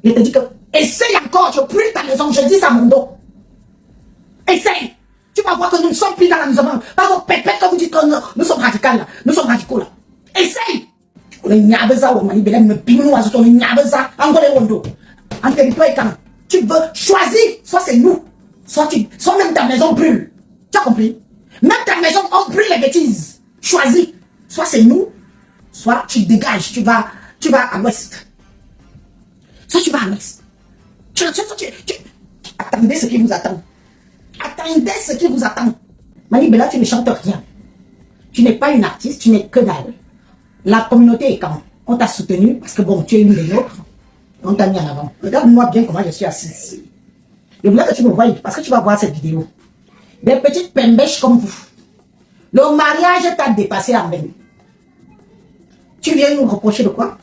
Je te dis que, essaye encore, je brûle ta maison, je dis ça à mon dos. Essaye. Tu vas voir que nous ne sommes plus dans l'amusement. Pas vos pépettes quand vous dites que nous sommes radicaux là. Nous sommes radicaux là. Essaye. On est nyabeza ou mani belem me bimou azoto on est nyabeza angole wondo. En territoire quand tu veux choisir, soit c'est nous, soit même ta maison brûle. Tu as compris? Même ta maison on brûle les bêtises. Choisis. Soit c'est nous, soit tu dégages, tu vas à l'ouest. Soit tu vas à l'ouest. Attendez ce qui vous attend. Attendez ce qui vous attend. Mani Bella, tu ne chantes rien. Tu n'es pas une artiste, tu n'es que dalle. La communauté est quand on t'a soutenu parce que bon, tu es une des nôtres. On t'a mis en avant. Regarde-moi bien comment je suis assise. Je voulais que tu me voies parce que tu vas voir cette vidéo. Des petites pembèches comme vous. Le mariage t'a dépassé en vain. Tu viens nous reprocher de quoi?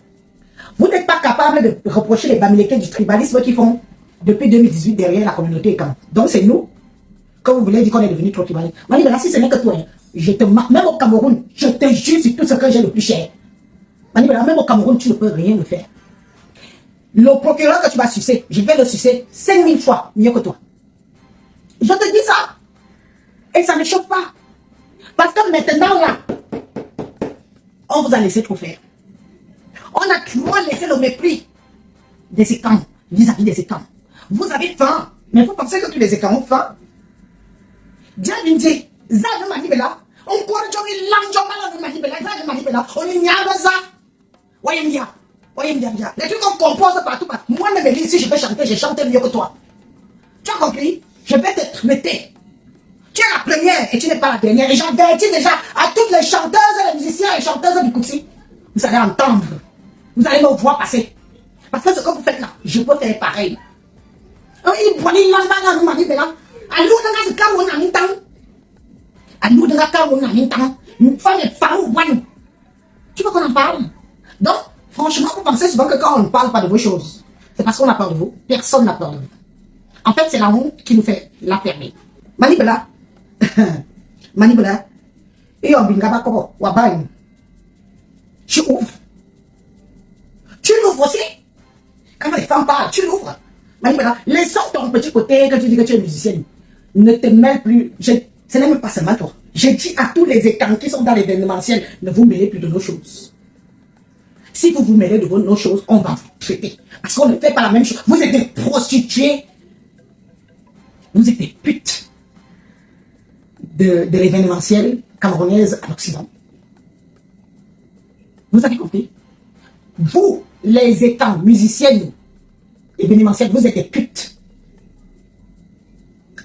Vous n'êtes pas capable de reprocher les Bamileke du tribalisme qui font depuis 2018 derrière la communauté quand. Donc c'est nous. Quand vous voulez dire qu'on est devenu trop tribal. Mani Bella, si ce n'est que toi, même au Cameroun, je te jure sur tout ce que j'ai le plus cher. Mani Bella, même au Cameroun, tu ne peux rien me faire. Le procureur que tu vas sucer, je vais le sucer 5000 fois mieux que toi. Je te dis ça. Et ça ne choque pas. Parce que maintenant, là, on vous a laissé trop faire. On a trop laissé le mépris des écrans vis-à-vis des écrans. Vous avez faim. Mais vous pensez que tous les écrans ont faim? Dieu dit, Zad Mani Bella, on croit que tu l'ange Mani Bella, Zad Mani Bella, on est niabaza. Voyez-moi, les trucs qu'on compose partout. Moi-même, ici, je vais chanter, j'ai chanté mieux que toi. Tu as compris? Je vais te traiter. Tu es la première et tu n'es pas la dernière. Et j'avertis déjà à toutes les chanteuses, les musiciens et chanteuses du Koutsi. Vous allez entendre. Vous allez me voir passer. Parce que ce que vous faites là, je peux faire pareil. Il boit les langues Mani Bella. Tu veux qu'on en parle? Donc, franchement, vous pensez souvent que quand on ne parle pas de vos choses, c'est parce qu'on a peur de vous. Personne n'a peur de vous. En fait, c'est la honte qui nous fait la fermer. Mani Bella. Mani Bella. Tu ouvres. Tu l'ouvres aussi. Quand les femmes parlent, tu l'ouvres. Mani Bella, laissons ton petit côté que tu dis que tu es musicienne. Ne te mêle plus. Ce n'est même pas seulement toi. J'ai dit à tous les écrans qui sont dans l'événementiel, ne vous mêlez plus de nos choses. Si vous vous mêlez de nos choses, on va vous traiter. Parce qu'on ne fait pas la même chose. Vous êtes des prostituées. Vous êtes des putes de l'événementiel camerounaise à l'Occident. Vous avez compris? Vous, les écrans musiciennes événementielles, vous êtes des putes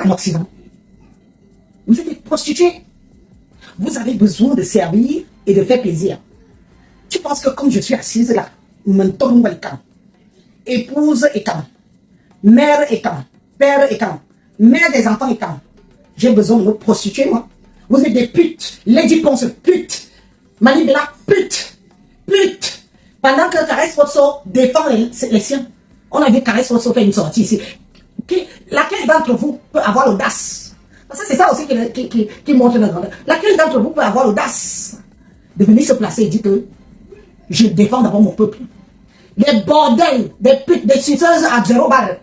en Occident. Vous êtes des prostituées. Vous avez besoin de servir et de faire plaisir. Tu penses que comme je suis assise là, épouse et quand, mère et quand, père et quand, mère des enfants et quand, j'ai besoin de me prostituer moi. Vous êtes des putes. Lady Ponce, pute. Mani Bella, pute. Pute. Pendant que Caresse Fosso défend les siens. On a vu Caresse Fosso faire une sortie ici. Laquelle d'entre vous peut avoir l'audace? Parce que c'est ça aussi qui montre notre grandeur. Laquelle d'entre vous peut avoir l'audace de venir se placer et dire que je défends d'abord mon peuple? Des bordels, des putes, des suceuses à 0 balles.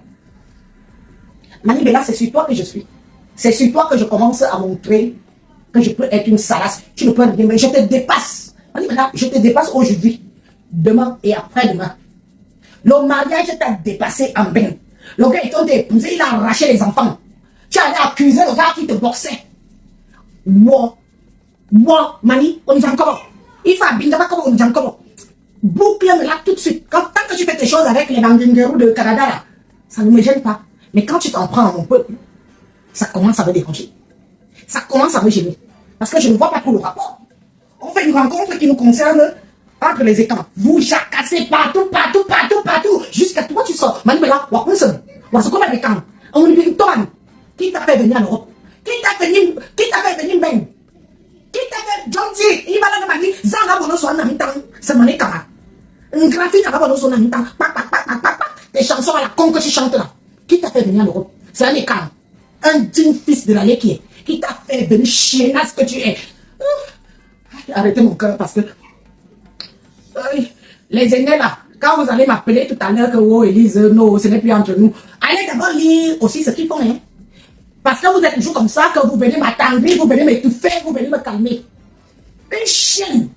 Mani Bella, c'est sur toi que je suis. C'est sur toi que je commence à montrer que je peux être une salace. Tu ne peux rien, mais je te dépasse. Mani Bella, je te dépasse aujourd'hui, demain et après-demain. Le mariage t'a dépassé en bain. Le gars, il t'a épousé, il a arraché les enfants. Tu allais accuser le gars qui te boxait. Moi, Mani, on y encore. Il faut abîmer comme on y encore. Boucle-le là tout de suite. Tant que tu fais tes choses avec les Bangingerou de Canada, là, ça ne me gêne pas. Mais quand tu t'en prends à mon peuple, ça commence à me déranger. Ça commence à me gêner. Parce que je ne vois pas tout le rapport. On fait une rencontre qui nous concerne entre les écrans. Vous jacassez partout. Jusqu'à toi, tu sors. Mani Bella, qui t'a fait venir en Europe? Qui t'a fait venir Ben? Qui t'a fait John D? Il va là dans ma vie. Zanga bono so na mitang. C'est mané kama. Un graphique à bono so na mitang. Tes chansons à la con que tu chantes là. Qui t'a fait venir en Europe? C'est un écran. Un digne fils de la qui t'a fait venir chiennasse que tu es. Arrêtez mon cœur parce que les aînés là, Quand vous allez m'appeler tout à l'heure que, oh, Élise, non, ce n'est plus entre nous. Allez d'abord lire aussi ce qu'ils font, hein. Parce que vous êtes toujours comme ça, que vous venez m'attendrir, vous venez m'étouffer, vous venez me calmer. Une chienne.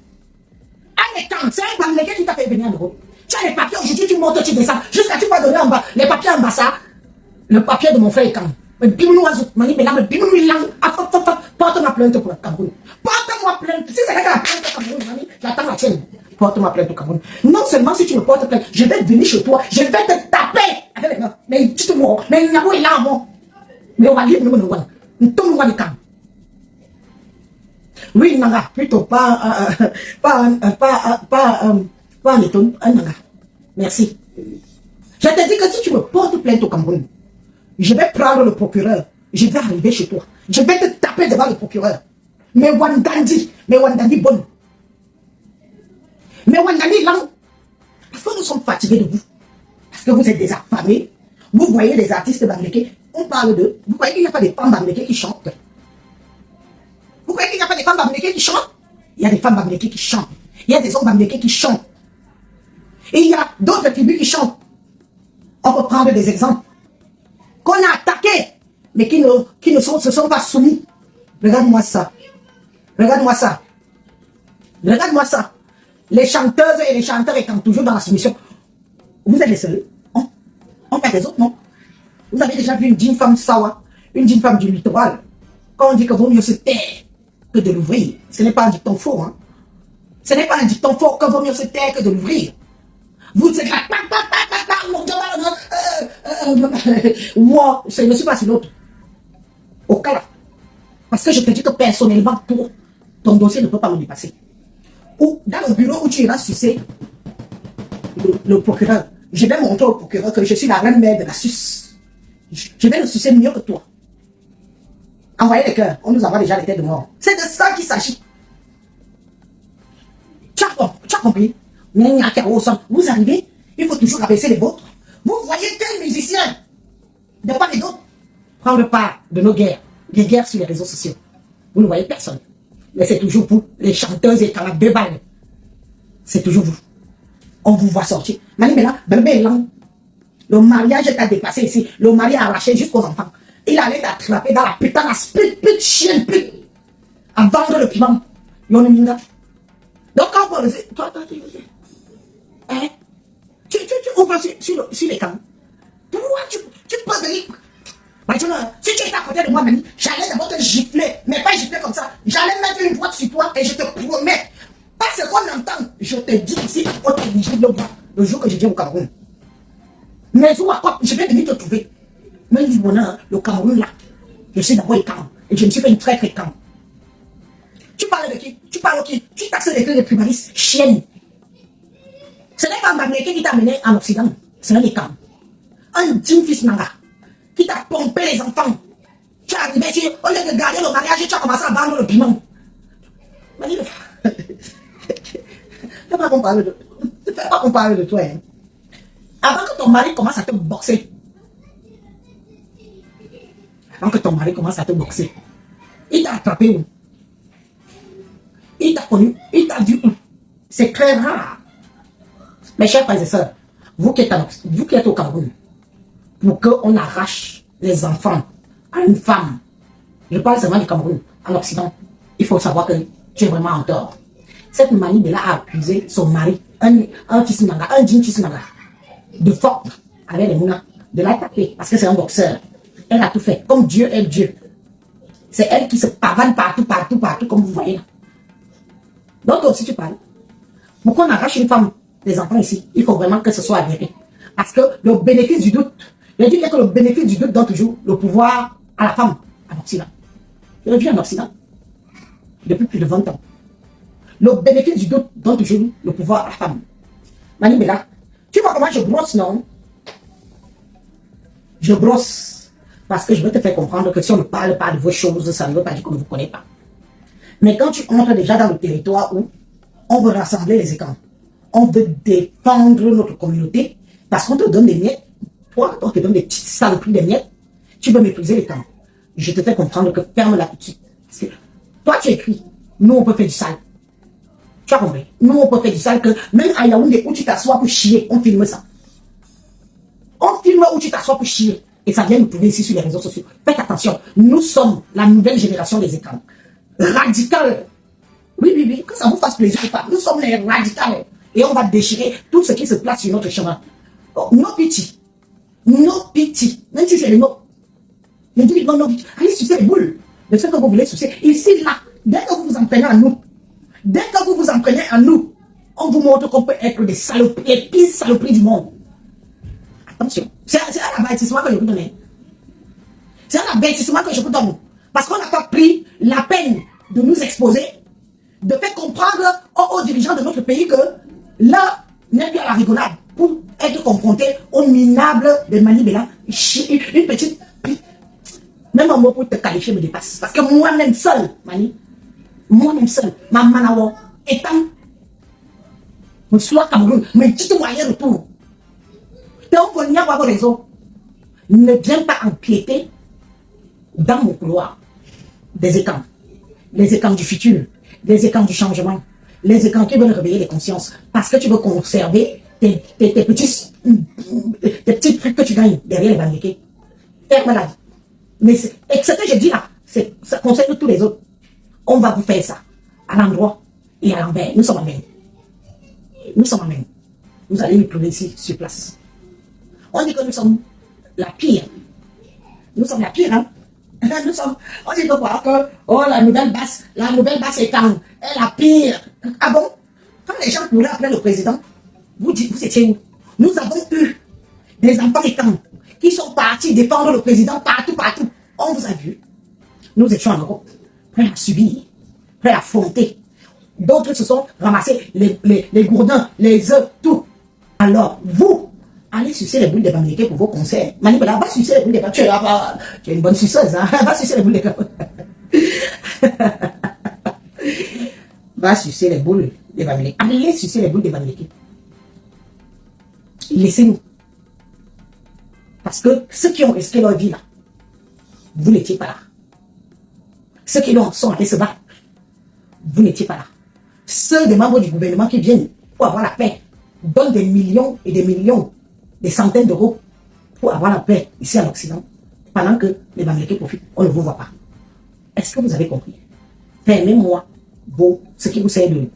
Un étang, c'est un bamlégué qui t'a fait venir en Europe. Tu as les papiers, aujourd'hui tu montes, tu descends. Jusqu'à tu vas donner en bas les papiers en bas, ça. Le papier de mon frère est quand. Porte-moi plainte pour le Cameroun. Porte-moi plainte. Si c'est la plainte au Cameroun, j'attends la tienne. Porte-moi plainte au Cameroun. Non seulement si tu me portes plainte, je vais venir chez toi, je vais te taper avec les mains. Mais tu te mords. Mais il y a où il a moi. Mais on va lire, nous tombe les camps. Oui, Nanga, plutôt pas un étonne, un Nanga. Merci. Je te dis que si tu me portes plainte au Cameroun, je vais prendre le procureur, je vais arriver chez toi, je vais te taper devant le procureur. Mais Wandandi bonne. Mais Wandandi lang. Parce que nous sommes fatigués de vous. Parce que vous êtes des affamés. Vous voyez les artistes bamlékés, on parle d'eux. Vous voyez qu'il n'y a pas des femmes bamlékées qui chantent. Vous voyez qu'il n'y a pas des femmes bamlékées qui chantent. Il y a des femmes bamlékées qui chantent. Il y a des hommes bamlékés qui chantent. Et il y a d'autres tribus qui chantent. On peut prendre des exemples. Qu'on a attaqués, mais qui ne se sont pas soumis. Regarde-moi ça. Regarde-moi ça. Regarde-moi ça. Les chanteuses et les chanteurs étant toujours dans la soumission. Vous êtes les seuls. On fait des autres, non? Vous avez déjà vu une jeune femme sawa, une jeune femme du littoral. Quand on dit que vaut mieux se taire que de l'ouvrir, ce n'est pas un dicton faux, hein? Ce n'est pas un dicton faux que vaut mieux se taire que de l'ouvrir. Vous êtes là, moi, je ne suis pas sur l'autre. Au cas là. Parce que je te dis que personnellement, pour ton dossier ne peut pas me dépasser. Ou dans le bureau où tu iras sucer le procureur, je vais montrer au procureur que je suis la reine mère de la suce. Je vais le sucer mieux que toi. Envoyez les cœurs, on nous envoie déjà les têtes de mort. C'est de ça qu'il s'agit. Tu as compris? Vous arrivez, il faut toujours abaisser les vôtres. Vous voyez quel musicien de part et d'autre prendre part de nos guerres, des guerres sur les réseaux sociaux. Vous ne voyez personne. Mais c'est toujours vous, les chanteuses et quand deux balles. C'est toujours vous. On vous voit sortir. Le mariage t'a dépassé ici. Le mari a arraché jusqu'aux enfants. Il allait t'attraper dans la putain de chienne pute. À vendre le piment. Yoneminga. Donc quand on dit, toi, hein? Tu ouvres sur les camps. Toi, tu peux venir. Maintenant, si tu étais à côté de moi, j'allais d'abord te gifler. Mais pas gifler comme ça. J'allais mettre une boîte sur toi et je te promets. Pas ce qu'on entend. Je te dis ici, le jour que je viens au Cameroun. Mais je vais venir te trouver. Mais du bonheur, le Cameroun là. Je sais d'abord les camps. Et je me suis fait une très camp. Tu parles de qui? Tu parles de qui? Tu taxes les primaristes. Chienne. Ce n'est pas un Bamléké qui t'a mené en Occident. Ce n'est des camps. Un digne fils Nanga qui t'a pompé les enfants. Tu es arrivé ici, au lieu de garder le mariage, tu as commencé à vendre le piment. Ne fais pas qu'on parle de toi. Hein. Avant que ton mari commence à te boxer. Il t'a attrapé où? Il t'a connu, il t'a vu où? C'est très rare. Mes chers frères et sœurs, vous qui êtes au Cameroun, pour qu'on arrache les enfants à une femme, je parle seulement du Cameroun, en Occident, il faut savoir que tu es vraiment en tort. Cette Manibela a accusé son mari, un fils Nanga, un digne fils Nanga, de forte avec les mounas, de la taper, parce que c'est un boxeur. Elle a tout fait, comme Dieu est Dieu. C'est elle qui se pavane partout, comme vous voyez. Donc aussi tu parles. Pourquoi on arrache une femme, des enfants ici? Il faut vraiment que ce soit avéré. Parce que le bénéfice du doute, je dis que le bénéfice du doute donne toujours le pouvoir à la femme en Occident. Je vis en Occident depuis plus de 20 ans. Le bénéfice du doute donne toujours le pouvoir à la femme. Manibela, tu vois comment je brosse, non? Je brosse. Parce que je veux te faire comprendre que si on ne parle pas de vos choses, ça ne veut pas dire qu'on ne vous connaît pas. Mais quand tu entres déjà dans le territoire où on veut rassembler les écrans, on veut défendre notre communauté, parce qu'on te donne des miettes, toi, on te donne des petites saloperies de miettes, tu veux mépriser les camps. Je te fais comprendre que ferme-la tout de suite. Parce que toi, tu écris, nous, on peut faire du sale. Tu as compris? Nous, on peut faire du sale que même à Yaoundé où tu t'assois pour chier, on filme ça. On filme où tu t'assois pour chier. Et ça vient nous trouver ici sur les réseaux sociaux. Faites attention. Nous sommes la nouvelle génération des écrans. Radical. Oui, oui, oui. Que ça vous fasse plaisir ou pas. Nous sommes les radicales. Et on va déchirer tout ce qui se place sur notre chemin. Oh, no pity. No pity. Même si c'est le no. Je dis, non, non, allez sucer les boules. De ce que vous voulez sucer. Ici, là, dès que vous vous en prenez à nous, dès que vous vous en prenez à nous, on vous montre qu'on peut être des saloperies, les pires saloperies du monde. Attention. C'est un avertissement que je vous donne. C'est un avertissement que je vous donne. Parce qu'on n'a pas pris la peine de nous exposer, de faire comprendre aux dirigeants de notre pays que là, n'est plus à la rigolade pour être confronté au minable de Mani Bella. Une petite. Même un mot pour te qualifier me dépasse. Parce que moi-même seul, Mani, moi-même seul, ma manawa, étant, je suis à Cameroun, mais tu te voyais retour. Donc, on n'y a pas de raison. Ne viens pas empiéter dans mon couloir des écrans. Les écrans du futur, les écrans du changement, les écrans qui veulent réveiller les consciences. Parce que tu veux conserver tes petits trucs que tu gagnes derrière les banniquets. Ferme la vie. Mais ce que je dis là, ça concerne tous les autres. On va vous faire ça à l'endroit et à l'envers. Nous sommes en même. Nous sommes en même. Vous allez nous trouver ici sur place. On dit que nous sommes la pire. Nous sommes la pire, hein? Nous sommes, on dit de quoi que, oh, la nouvelle basse est quand? Elle est la pire. Ah bon? Quand les gens couraient après le président, vous étiez où? Nous avons eu des enfants étants qui sont partis défendre le président partout. On vous a vu. Nous étions en Europe, prêts à subir, prêts à affronter. D'autres se sont ramassés les gourdins, les œufs, tout. Alors, vous, allez sucer les boules de Bamileke pour vos concerts. Manipula, va sucer les boules de Bamileke. Tu es une bonne suceuse, hein? Va sucer les boules de Va sucer les boules de Bamileke. Allez sucer les boules de Bamileke. Laissez-nous. Parce que ceux qui ont risqué leur vie là, vous n'étiez pas là. Ceux qui sont allés se battre, vous n'étiez pas là. Ceux des membres du gouvernement qui viennent pour avoir la paix donnent des millions et des millions, des centaines d'euros pour avoir la paix ici en Occident, pendant que les Bamileke profitent. On ne vous voit pas. Est-ce que vous avez compris? Fermez-moi ce qui vous sert de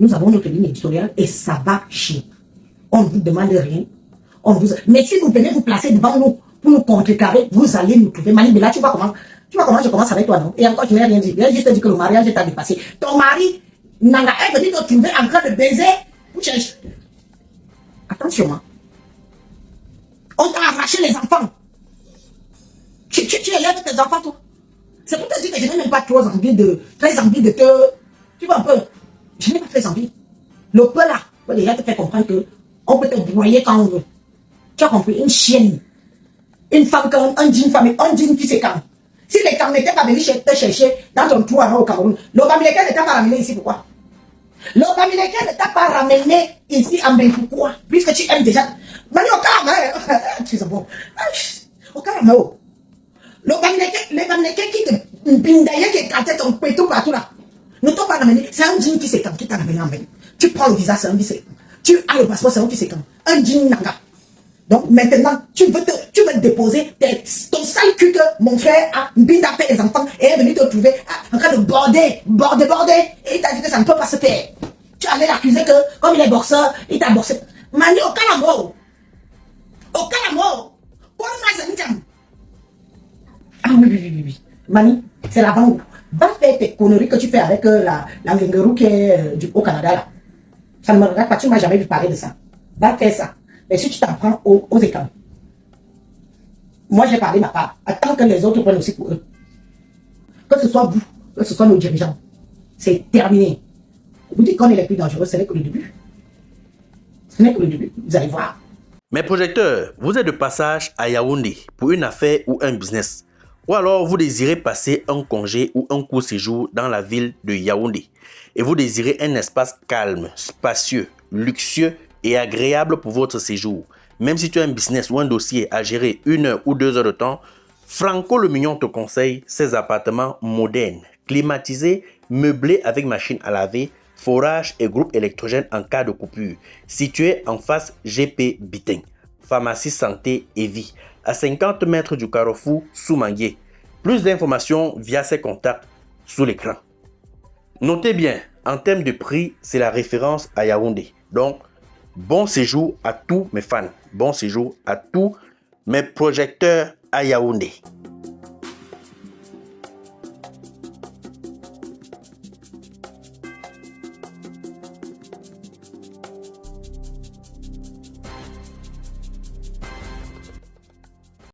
nous avons notre ligne éditoriale et ça va chier. On ne vous demande rien. Mais si vous venez vous placer devant nous pour nous contrecarrer, vous allez nous trouver. Mani Bella, tu vois comment je commence avec toi, non? Et encore, je n'ai rien dit. J'ai juste dit que le mariage t'a dépassé. Ton mari, Nanga, est venu te trouver en train de baiser. Attention, hein. On t'a arraché les enfants. Tu élèves tes enfants, toi. C'est pour te dire que je n'ai même pas très envie de te... Tu vois un peu. Je n'ai pas très envie. Le peu là, peut déjà te faire comprendre que on peut te broyer quand on veut. Tu as compris? Une chienne. Une femme, un jean famille, un jean qui s'est quand. Si les camps n'étaient pas venus te chercher dans ton trou au Cameroun, le Bamileke ne t'a pas ramené ici, pourquoi? Le Bamileke ne t'a pas ramené ici en Belgique, pourquoi? Puisque tu aimes déjà. Mani au calme, tu sais bon. Au calme, oh. Les Bamileke qui te bindaillent, qui éclataient ton pétou partout là. Ne t'ont pas ramené. C'est un jean qui s'est quand, qui t'a ramené en Belgique. Tu prends le visa, c'est un visa. Tu as le passeport, c'est un visa quand. Un jean nanga. Donc maintenant, tu veux te déposer ton sale cul que mon frère a bien tapé les enfants et est venu te trouver en train de border. Et il t'a dit que ça ne peut pas se faire. Tu allais l'accuser que, comme il est boxeur, il t'a boxé. Mani, au calamo. Au calamo. Ah oui. Mani, c'est la vente. Va faire tes conneries que tu fais avec la Ngengerou qui est au Canada là. Ça ne me regarde pas, tu ne m'as jamais vu parler de ça. Va faire ça. Mais si tu t'en prends aux écrans, moi j'ai parlé ma part. Attends que les autres prennent aussi pour eux. Que ce soit vous, que ce soit nos dirigeants. C'est terminé. Vous dites qu'on est les plus dangereux, ce n'est que le début. Ce n'est que le début. Vous allez voir. Mes projecteurs, vous êtes de passage à Yaoundé pour une affaire ou un business. Ou alors vous désirez passer un congé ou un court séjour dans la ville de Yaoundé. Et vous désirez un espace calme, spacieux, luxueux et agréable pour votre séjour. Même si tu as un business ou un dossier à gérer 1 heure ou 2 heures de temps, Franco le Mignon te conseille ses appartements modernes, climatisés, meublés avec machine à laver, forage et groupe électrogène en cas de coupure, situés en face GP Biting, pharmacie santé et vie, à 50 mètres du carrefour Soumangué. Plus d'informations via ses contacts sous l'écran. Notez bien, en termes de prix, c'est la référence à Yaoundé. Donc, bon séjour à tous mes fans. Bon séjour à tous mes projecteurs à Yaoundé.